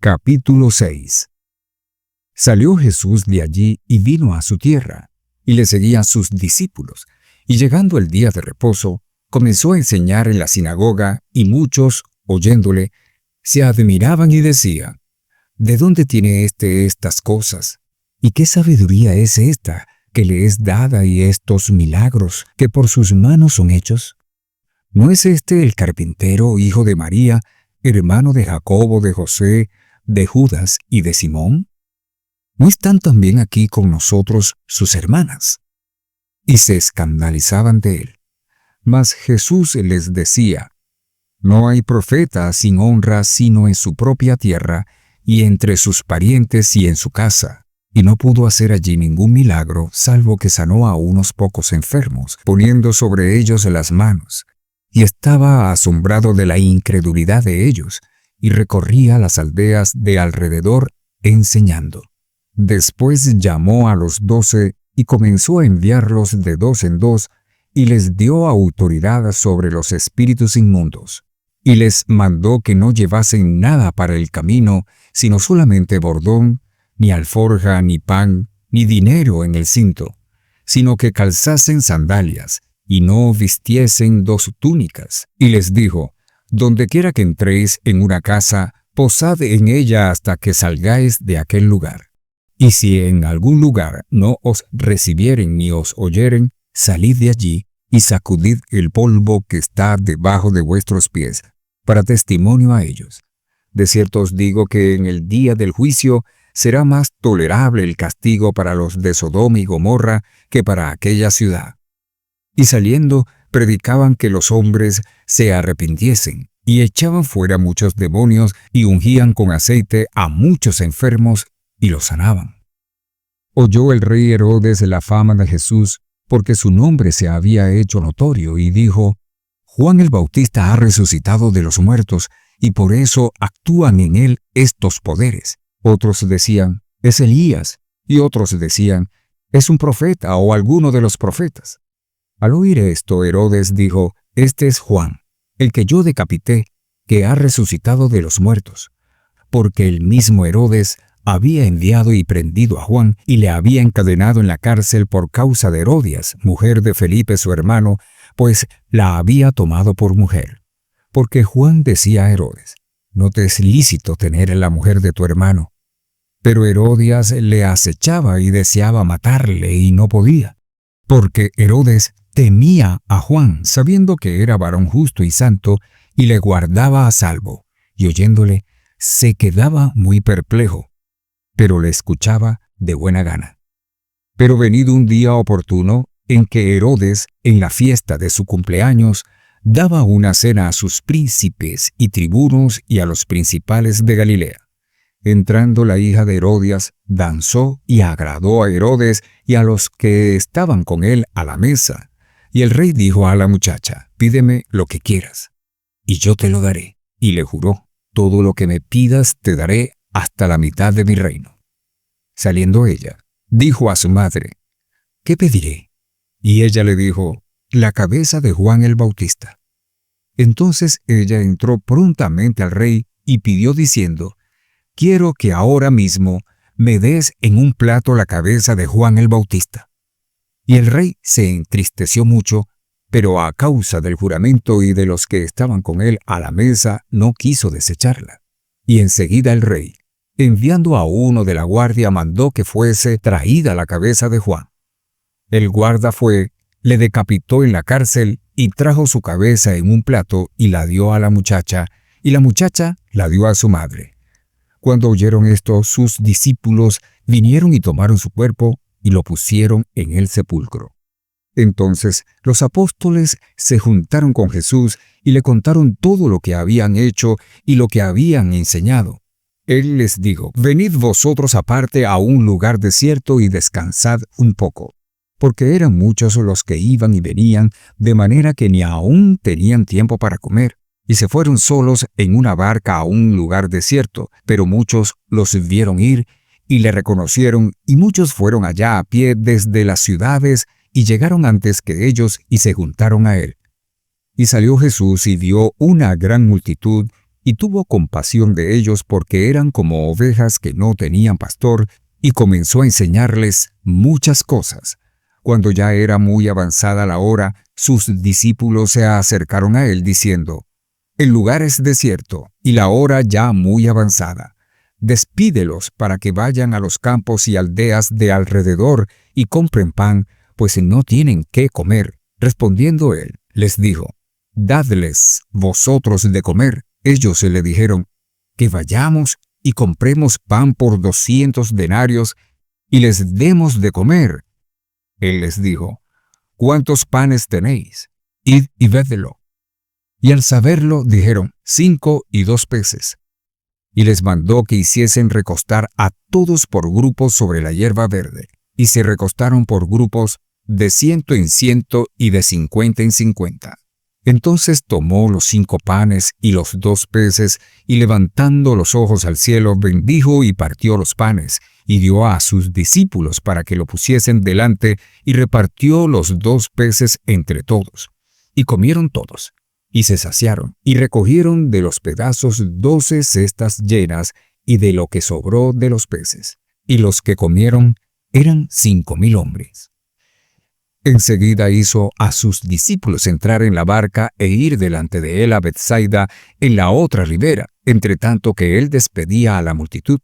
Capítulo 6. Salió Jesús de allí y vino a su tierra, y le seguían sus discípulos. Y llegando el día de reposo, comenzó a enseñar en la sinagoga, y muchos, oyéndole, se admiraban y decían: ¿De dónde tiene estas cosas? ¿Y qué sabiduría es esta que le es dada y estos milagros que por sus manos son hechos? ¿No es este el carpintero, hijo de María, hermano de Jacobo, de José, de Judas y de Simón? ¿No están también aquí con nosotros sus hermanas? Y se escandalizaban de él. Mas Jesús les decía: No hay profeta sin honra sino en su propia tierra y entre sus parientes y en su casa. Y no pudo hacer allí ningún milagro, salvo que sanó a unos pocos enfermos, poniendo sobre ellos las manos. Y estaba asombrado de la incredulidad de ellos, y recorría las aldeas de alrededor enseñando. Después llamó a los 12 y comenzó a enviarlos de 2 en 2, y les dio autoridad sobre los espíritus inmundos. Y les mandó que no llevasen nada para el camino, sino solamente bordón, ni alforja, ni pan, ni dinero en el cinto, sino que calzasen sandalias, y no vistiesen 2 túnicas. Y les dijo: Dondequiera que entréis en una casa, posad en ella hasta que salgáis de aquel lugar. Y si en algún lugar no os recibieren ni os oyeren, salid de allí y sacudid el polvo que está debajo de vuestros pies, para testimonio a ellos. De cierto os digo que en el día del juicio será más tolerable el castigo para los de Sodoma y Gomorra que para aquella ciudad. Y saliendo, predicaban que los hombres se arrepintiesen, y echaban fuera muchos demonios, y ungían con aceite a muchos enfermos, y los sanaban. Oyó el rey Herodes la fama de Jesús, porque su nombre se había hecho notorio, y dijo: Juan el Bautista ha resucitado de los muertos, y por eso actúan en él estos poderes. Otros decían: es Elías, y otros decían: es un profeta o alguno de los profetas. Al oír esto, Herodes dijo: Este es Juan, el que yo decapité, que ha resucitado de los muertos. Porque el mismo Herodes había enviado y prendido a Juan, y le había encadenado en la cárcel por causa de Herodias, mujer de Felipe su hermano, pues la había tomado por mujer. Porque Juan decía a Herodes: No te es lícito tener a la mujer de tu hermano. Pero Herodias le acechaba y deseaba matarle, y no podía. Porque Herodes temía a Juan, sabiendo que era varón justo y santo, y le guardaba a salvo, y oyéndole, se quedaba muy perplejo, pero le escuchaba de buena gana. Pero venido un día oportuno, en que Herodes, en la fiesta de su cumpleaños, daba una cena a sus príncipes y tribunos y a los principales de Galilea. Entrando la hija de Herodias, danzó y agradó a Herodes y a los que estaban con él a la mesa. Y el rey dijo a la muchacha: Pídeme lo que quieras, y yo te lo daré. Y le juró: Todo lo que me pidas te daré, hasta la mitad de mi reino. Saliendo ella, dijo a su madre: ¿Qué pediré? Y ella le dijo: La cabeza de Juan el Bautista. Entonces ella entró prontamente al rey y pidió diciendo: Quiero que ahora mismo me des en un plato la cabeza de Juan el Bautista. Y el rey se entristeció mucho, pero a causa del juramento y de los que estaban con él a la mesa, no quiso desecharla. Y enseguida el rey, enviando a uno de la guardia, mandó que fuese traída la cabeza de Juan. El guarda fue, le decapitó en la cárcel y trajo su cabeza en un plato y la dio a la muchacha, y la muchacha la dio a su madre. Cuando oyeron esto, sus discípulos vinieron y tomaron su cuerpo y lo pusieron en el sepulcro. Entonces los apóstoles se juntaron con Jesús y le contaron todo lo que habían hecho y lo que habían enseñado. Él les dijo: Venid vosotros aparte a un lugar desierto y descansad un poco. Porque eran muchos los que iban y venían, de manera que ni aún tenían tiempo para comer. Y se fueron solos en una barca a un lugar desierto, pero muchos los vieron ir y le reconocieron, y muchos fueron allá a pie desde las ciudades y llegaron antes que ellos y se juntaron a él. Y salió Jesús y vio una gran multitud, y tuvo compasión de ellos porque eran como ovejas que no tenían pastor, y comenzó a enseñarles muchas cosas. Cuando ya era muy avanzada la hora, sus discípulos se acercaron a él diciendo: «El lugar es desierto, y la hora ya muy avanzada. Despídelos para que vayan a los campos y aldeas de alrededor y compren pan, pues no tienen qué comer». Respondiendo él, les dijo: «Dadles vosotros de comer». Ellos se le dijeron: «Que vayamos y compremos pan por 200 denarios y les demos de comer». Él les dijo: «¿Cuántos panes tenéis? Id y vedlo». Y al saberlo dijeron: 5 y 2 peces. Y les mandó que hiciesen recostar a todos por grupos sobre la hierba verde. Y se recostaron por grupos de 100 en 100 y de 50 en 50. Entonces tomó los 5 panes y los 2 peces, y levantando los ojos al cielo, bendijo y partió los panes, y dio a sus discípulos para que lo pusiesen delante, y repartió los 2 peces entre todos. Y comieron todos, y se saciaron, y recogieron de los pedazos 12 cestas llenas, y de lo que sobró de los peces. Y los que comieron eran 5,000 hombres. Enseguida hizo a sus discípulos entrar en la barca e ir delante de él a Bethsaida, en la otra ribera, entre tanto que él despedía a la multitud.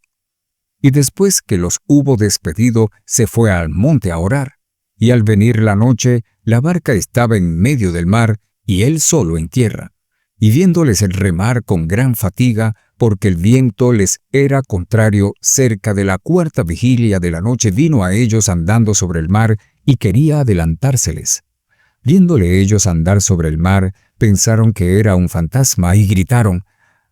Y después que los hubo despedido, se fue al monte a orar. Y al venir la noche, la barca estaba en medio del mar, y él solo en tierra. Y viéndoles el remar con gran fatiga, porque el viento les era contrario, cerca de la 4ª vigilia de la noche vino a ellos andando sobre el mar, y quería adelantárseles. Viéndole ellos andar sobre el mar, pensaron que era un fantasma, y gritaron,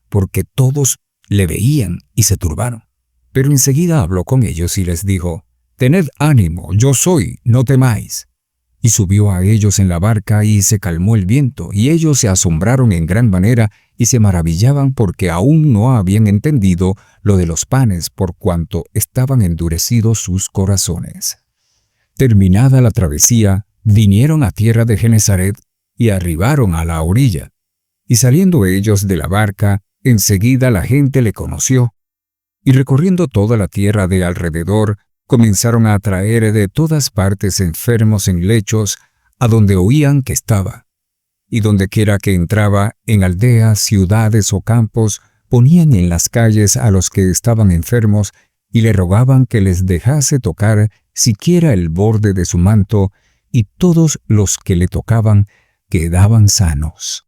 porque todos le veían y se turbaron. Pero enseguida habló con ellos y les dijo: «Tened ánimo, yo soy, no temáis». Y subió a ellos en la barca y se calmó el viento, y ellos se asombraron en gran manera y se maravillaban porque aún no habían entendido lo de los panes, por cuanto estaban endurecidos sus corazones. Terminada la travesía, vinieron a tierra de Genesaret y arribaron a la orilla. Y saliendo ellos de la barca, enseguida la gente le conoció. Y recorriendo toda la tierra de alrededor, comenzaron a traer de todas partes enfermos en lechos, a donde oían que estaba. Y dondequiera que entraba, en aldeas, ciudades o campos, ponían en las calles a los que estaban enfermos, y le rogaban que les dejase tocar siquiera el borde de su manto, y todos los que le tocaban quedaban sanos.